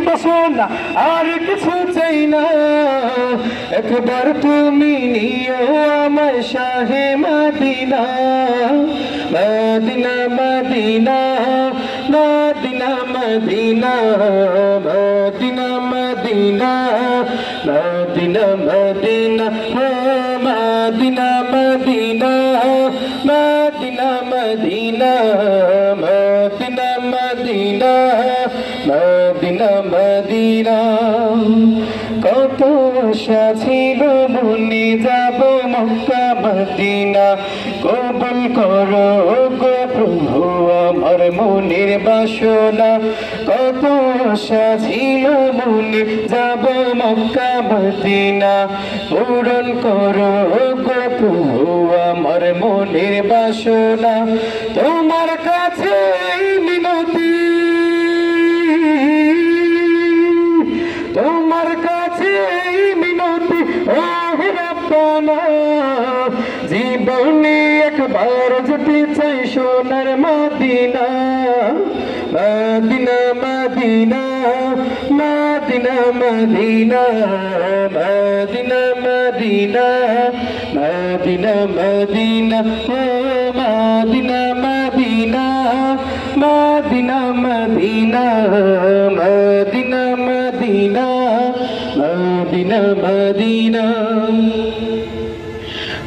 বাসনা আর কিছু চাই না, একবার তুমি নিও আমায় শাহে Madina. Medina Medina Medina Medina Medina Medina Medina Medina Medina Medina Medina Medina Medina Medina Medina Madina. কত আশা ছিল মনে যাব মক্কা মদিনা, কবুল করো গো প্রভু আমার মনের বাসনা। কত আশা ছিল মনে যাব মক্কা মদিনা, পূরণ করো গো প্রভু আমার মনের বাসনা। তোমার কাছে মিনতি, তোমার কাছে মিনতি ও রাব্বানা, জীবনে একবার যেতে চাই সোনার Medina. Medina Medina Medina Medina Medina Medina Medina Medina Medina Medina Medina Medina Medina Medina Medina Madina.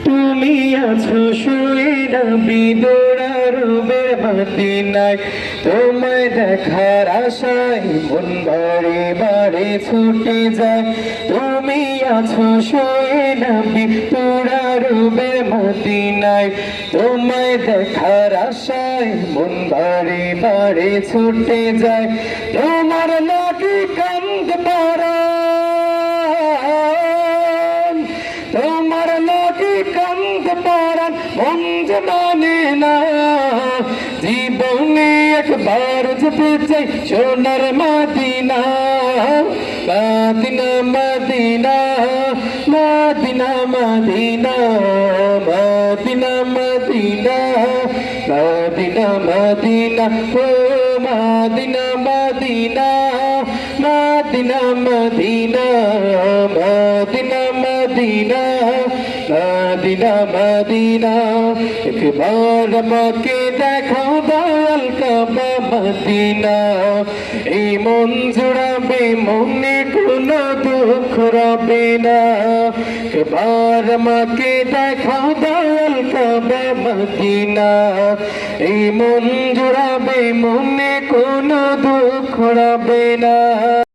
তুমি আছো শুয়ে নবী দৌড়ারুবের মদিনায়, তোমায় দেখার আশায় মন বারে বারে ছুটে যায়। তুমি আছো শুয়ে নবী দৌড়ারুবের মদিনায়, তোমায় দেখার আশায় মন বারে বারে ছুটে যায়। তোমার লাগি কান্দ পরাণ, তোমার লাগি কান্দ পরাণ মন যে মানে না, জীবনে একবার যেতে চাই সোনার Medina. Medina Medina Medina Medina Medina Medina Medina Medina ও Medina Medina Medina Medina Medina Medina Medina Medina. একবার আমাকে দেখাও দয়াল কাবা মদিনা, এই মন জুড়াবে মনে কোনো দুঃখ রবে না। একবার আমাকে দেখাও দয়াল কাবা মদিনা, এই মন জুড়াবে মনে কোনো দুঃখ রবে না।